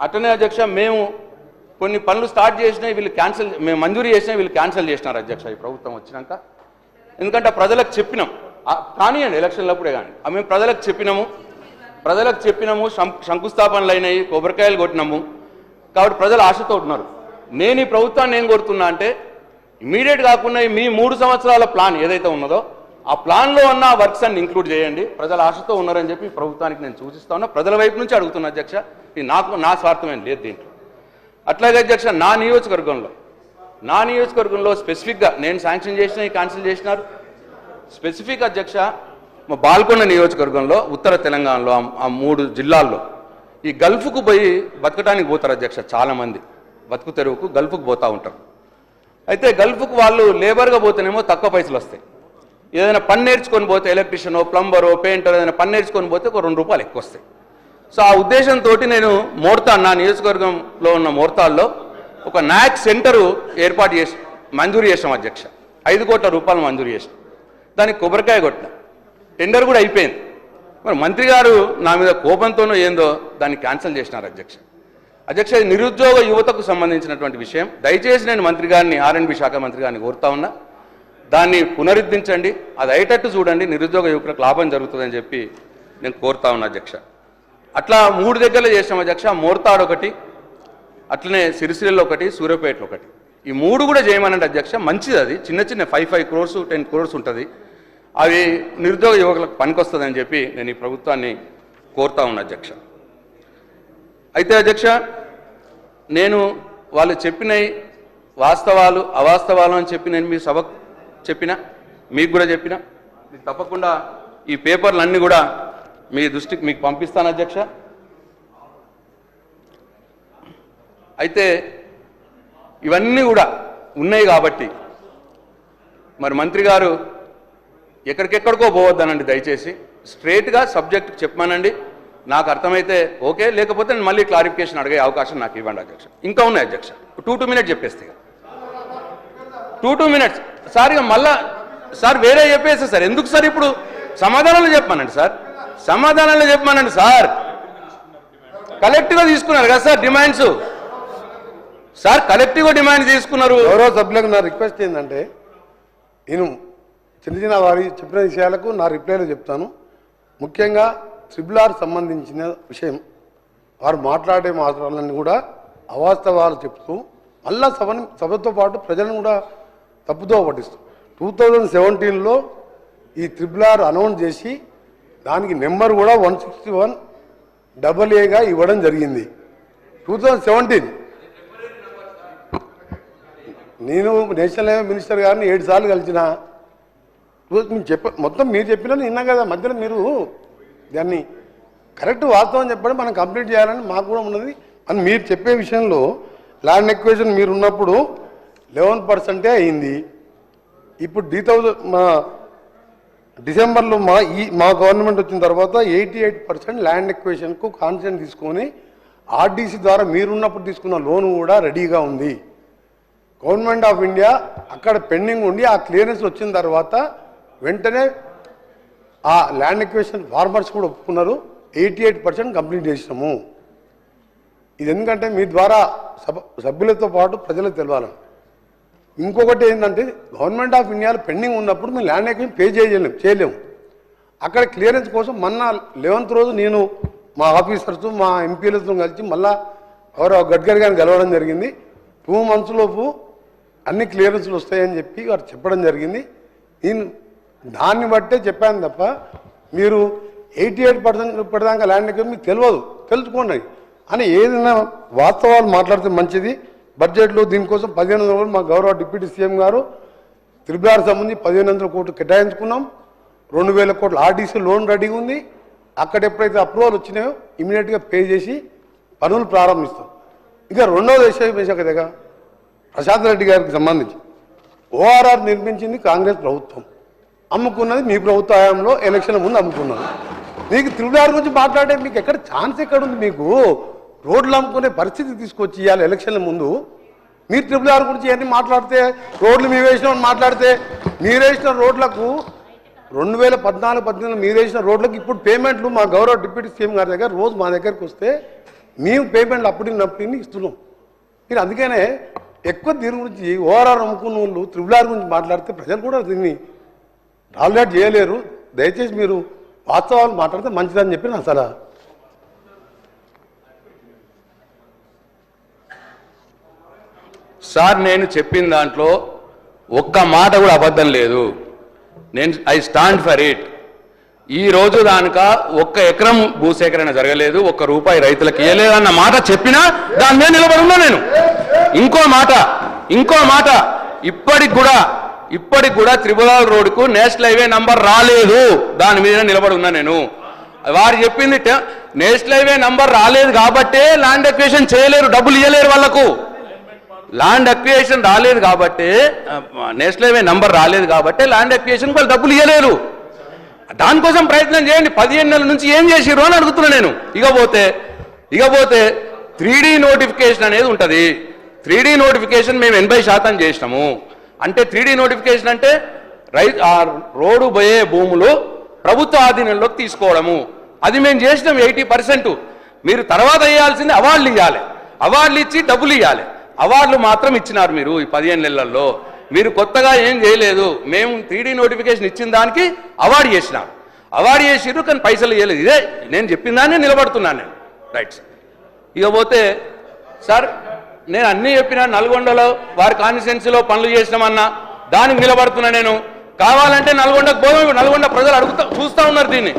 అటనే అధ్యక్ష మేము కొన్ని పనులు స్టార్ట్ చేసినా వీళ్ళు క్యాన్సిల్, మేము మంజూరు చేసినా వీళ్ళు క్యాన్సిల్ చేసినారు అధ్యక్ష ఈ ప్రభుత్వం వచ్చినాక. ఎందుకంటే ప్రజలకు చెప్పినాం, కానివ్వండి ఎలక్షన్లప్పుడే కానీ మేము ప్రజలకు చెప్పినాము, శంకుస్థాపనలు అయినాయి, కొబ్బరికాయలు కొట్టినాము. కాబట్టి ప్రజలు ఆశతో ఉన్నారు. నేను ఈ ప్రభుత్వాన్ని ఏం కోరుతున్నా అంటే ఇమీడియట్ కాకుండా మీ 3 సంవత్సరాల ప్లాన్ ఏదైతే ఉన్నదో ఆ ప్లాన్లో ఉన్న వర్క్స్ అన్ని ఇంక్లూడ్ చేయండి. ప్రజల ఆశతో ఉన్నారని చెప్పి ప్రభుత్వానికి నేను సూచిస్తా ఉన్నా. ప్రజల వైపు నుంచి అడుగుతున్నా అధ్యక్ష. నా స్వార్థమేం లేదు దీంట్లో. అట్లాగే అధ్యక్ష నా నియోజకవర్గంలో స్పెసిఫిక్గా నేను శాంక్షన్ చేసిన క్యాన్సిల్ చేసినారు. స్పెసిఫిక్ అధ్యక్ష మా బాల్కొండ నియోజకవర్గంలో ఉత్తర తెలంగాణలో ఆ 3 జిల్లాల్లో ఈ గల్ఫ్కు పోయి బతకడానికి పోతారు అధ్యక్ష. చాలామంది బతుకు తెరువుకు గల్ఫ్కు పోతూ ఉంటారు. అయితే గల్ఫ్కు వాళ్ళు లేబర్గా పోతేనేమో తక్కువ పైసలు వస్తాయి. ఏదైనా పని నేర్చుకొని పోతే ఎలక్ట్రీషియనో ప్లంబరో పెయింటర్ ఏదైనా పని నేర్చుకొని పోతే ఒక 2 రూపాయలు ఎక్కువ వస్తాయి. సో ఆ ఉద్దేశంతో నేను నా నియోజకవర్గంలో ఉన్న మోర్తాల్లో ఒక నాక్ సెంటరు మంజూరు చేసాం అధ్యక్ష. 5 కోట్ల రూపాయలు మంజూరు చేసాం. దానికి కొబ్బరికాయ కొట్టిన టెండర్ కూడా అయిపోయింది. మరి మంత్రి గారు నా మీద కోపంతోనో ఏందో దాన్ని క్యాన్సిల్ చేసినారు అధ్యక్ష. ఇది నిరుద్యోగ యువతకు సంబంధించినటువంటి విషయం. దయచేసి నేను మంత్రి గారిని R&B శాఖ మంత్రి గారిని కోరుతా ఉన్నా, దాన్ని పునరుద్ధరించండి, అది అయ్యేటట్టు చూడండి, నిరుద్యోగ యువకులకు లాభం జరుగుతుందని చెప్పి నేను కోరుతా ఉన్నా అధ్యక్ష. అట్లా 3 దగ్గరలో చేసాం అధ్యక్ష. మోర్తాడ్ ఒకటి, అట్లనే సిరిసిల్లలో ఒకటి, సూర్యాపేటలో ఒకటి. ఈ 3 కూడా చేయమనండి అధ్యక్ష. మంచిది, అది చిన్న 5 crores 10 crores ఉంటుంది. అవి నిరుద్యోగ యువకులకు పనికొస్తుందని చెప్పి నేను ఈ ప్రభుత్వాన్ని కోరుతా ఉన్నా అధ్యక్ష. అయితే అధ్యక్ష నేను వాళ్ళు చెప్పినవి వాస్తవాలు అవాస్తవాలు అని చెప్పి నేను మీ సభకు చెప్పినా, మీకు కూడా చెప్పినా. మీకు తప్పకుండా ఈ పేపర్లన్నీ కూడా మీ దృష్టికి మీకు పంపిస్తాను అధ్యక్ష. అయితే ఇవన్నీ కూడా ఉన్నాయి కాబట్టి మరి మంత్రి గారు ఎక్కడికెక్కడికో పోవద్దనండి. దయచేసి స్ట్రేట్గా సబ్జెక్ట్ చెప్పమానండి. నాకు అర్థమైతే ఓకే, లేకపోతే నేను మళ్ళీ క్లారిఫికేషన్ అడిగే అవకాశం నాకు ఇవ్వండి అధ్యక్ష. ఇంకా ఉన్నాయి అధ్యక్ష. 2 minutes చెప్పేస్తే 2 minutes సార్. ఇక మళ్ళా సార్ వేరే చెప్పేస్తే సార్ ఎందుకు సార్? ఇప్పుడు సమాధానాలు చెప్పమానండి సార్, సమాధానాలు చెప్పమానండి సార్. కలెక్టివ్గా తీసుకున్నారు కదా సార్ డిమాండ్స్. సార్ కలెక్టివ్గా డిమాండ్ తీసుకున్నారు. గౌరవ సభ్యులకు నా రిక్వెస్ట్ ఏంటంటే నేను చిన్న వారి చెప్పిన విషయాలకు నా రిప్లైలో చెప్తాను. ముఖ్యంగా RRR సంబంధించిన విషయం వారు మాట్లాడే మాటలన్నీ కూడా అవాస్తవాలు చెప్తూ మళ్ళా సభతో పాటు ప్రజలను కూడా తప్పుతో పట్టిస్తూ 2017లో ఈ RRR అనౌన్స్ చేసి దానికి నెంబర్ కూడా 161AA ఇవ్వడం జరిగింది. 2017 నేను నేషనల్ హైవే మినిస్టర్ గారిని 7 సార్లు కలిసిన. మొత్తం మీరు చెప్పినా విన్నా కదా. మధ్యలో మీరు దాన్ని కరెక్ట్ వాస్తవం చెప్పడం మనం కంప్లీట్ చేయాలని మాకు కూడా ఉన్నది అని మీరు చెప్పే విషయంలో ల్యాండ్ ఎక్విజిషన్ మీరు ఉన్నప్పుడు 11% అయింది. ఇప్పుడు డిసెంబర్లో మా గవర్నమెంట్ వచ్చిన తర్వాత 88% ల్యాండ్ ఎక్విజిషన్కు కాన్సెషన్ తీసుకొని RDC ద్వారా మీరున్నప్పుడు తీసుకున్న లోన్ కూడా రెడీగా ఉంది. గవర్నమెంట్ ఆఫ్ ఇండియా అక్కడ పెండింగ్ ఉండి ఆ క్లియరెన్స్ వచ్చిన తర్వాత వెంటనే ఆ ల్యాండ్ ఎక్విజిషన్ ఫార్మర్స్ కూడా ఒప్పుకున్నారు. 88% కంప్లీట్ చేసినాము. ఇది ఎందుకంటే మీ ద్వారా సభ్యులతో పాటు ప్రజలకు తెలవాలి. ఇంకొకటి ఏంటంటే గవర్నమెంట్ ఆఫ్ ఇండియాలో పెండింగ్ ఉన్నప్పుడు మేము ల్యాండ్ ఎక్విజిషన్ పే చేయలేము. అక్కడ క్లియరెన్స్ కోసం మొన్న 11th రోజు నేను మా ఆఫీసర్స్ మా ఎంపీలతో కలిసి మళ్ళా గౌరవ గడ్కరీ గారిని కలవడం జరిగింది. 2 months లోపు అన్ని క్లియరెన్స్లు వస్తాయని చెప్పి వారు చెప్పడం జరిగింది. నేను దాన్ని బట్టే చెప్పాను తప్ప మీరు 88% ఇప్పటిదాకా ల్యాండ్ ఎక్విజిషన్ మీకు తెలియదు, తెలుసుకోండి అని ఏదైనా వాస్తవాలు మాట్లాడితే మంచిది. బడ్జెట్లో దీనికోసం 1500 కోట్లు మా గౌరవ డిప్యూటీ సీఎం గారు RRR సంబంధించి 1500 కోట్లు కేటాయించుకున్నాం. 2000 కోట్లు RDC లోన్ రెడీగా ఉంది. అక్కడ ఎప్పుడైతే అప్రూవల్ వచ్చినాయో ఇమీడియట్గా పే చేసి పనులు ప్రారంభిస్తాం. ఇక రెండవ విషయం కదా ప్రశాంత్ రెడ్డి గారికి సంబంధించి ORR నిర్మించింది కాంగ్రెస్ ప్రభుత్వం, అమ్ముకున్నది మీ ప్రభుత్వ హయాంలో ఎలక్షన్ ముందు అమ్ముకున్నది. మీకు RRR గురించి మాట్లాడే మీకు ఎక్కడ ఛాన్స్ ఎక్కడుంది? మీకు రోడ్లు అమ్ముకునే పరిస్థితి తీసుకొచ్చి ఇవ్వాలి ఎలక్షన్ల ముందు. మీరు RRR గురించి అన్నీ మాట్లాడితే రోడ్లు మీ వేసినామని మాట్లాడితే మీరు వేసిన రోడ్లకు 2014-18 మీరు వేసిన రోడ్లకు ఇప్పుడు పేమెంట్లు మా గౌరవ డిప్యూటీ సీఎం గారి దగ్గర రోజు మా దగ్గరికి వస్తే మేము పేమెంట్లు అప్పటికి ఇస్తున్నాం. మీరు అందుకనే ఎక్కువ దీని గురించి ఓఆర్ఆర్ అమ్ముకున్న వాళ్ళు త్రిబుల్ గురించి మాట్లాడితే ప్రజలు కూడా దీన్ని టాలరేట్ చేయలేరు. దయచేసి మీరు వాస్తవాలు మాట్లాడితే మంచిదని చెప్పి నా సలహా. సార్ నేను చెప్పిన దాంట్లో ఒక్క మాట కూడా అబద్ధం లేదు. I stand for it. ఈ రోజు దానిక ఒక్క ఎకరం భూసేకరణ జరగలేదు, ఒక్క రూపాయి రైతులకు ఇవ్వలేదు అన్న మాట చెప్పినా దాని మీద నిలబడి ఉన్నా నేను. ఇంకో మాట ఇప్పటికి కూడా త్రిపురాల రోడ్డుకు నేషనల్ హైవే నంబర్ రాలేదు, దాని మీద నిలబడి ఉన్నా నేను. వారు చెప్పింది నేషనల్ హైవే నంబర్ రాలేదు కాబట్టే ల్యాండ్ అక్విజిషన్ చేయలేరు, డబ్బులు ఇవ్వలేరు వాళ్ళకు. ల్యాండ్ అక్విజిషన్ రాలేదు కాబట్టి, నేషనల్ హైవే నంబర్ రాలేదు కాబట్టి ల్యాండ్ అక్విజిషన్ వాళ్ళు డబ్బులు ఇవ్వలేరు. దానికోసం ప్రయత్నం చేయండి. 15 నెలల నుంచి ఏం చేసిర్రు అని అడుగుతున్నా నేను. ఇకపోతే 3D నోటిఫికేషన్ అనేది ఉంటుంది. 3D నోటిఫికేషన్ మేము 80% చేసినాము. అంటే 3D నోటిఫికేషన్ అంటే రోడ్డు పోయే భూములు ప్రభుత్వ ఆధీనంలోకి తీసుకోవడము, అది మేము చేసినాం 80%. మీరు తర్వాత వేయాల్సింది అవార్డులు ఇవ్వాలి, అవార్డులు ఇచ్చి డబ్బులు ఇవ్వాలి. అవార్డులు మాత్రం ఇచ్చినారు మీరు ఈ 15 నెలల్లో. మీరు కొత్తగా ఏం చేయలేదు. మేము 3D నోటిఫికేషన్ ఇచ్చిన దానికి అవార్డు చేసినాం, అవార్డు చేసిర్రు కానీ పైసలు ఇవ్వలేదు. ఇదే నేను చెప్పిన దాన్ని నిలబడుతున్నాను నేను. రైట్. ఇకపోతే సార్ నేను అన్నీ చెప్పినా, నల్గొండలో వారి కాన్స్టిట్యున్సీలో పనులు చేసినామన్నా దానికి నిలబడుతున్నా నేను. కావాలంటే నల్గొండకు పోదాం. నల్గొండ ప్రజలు చూస్తూ ఉన్నారు దీన్ని.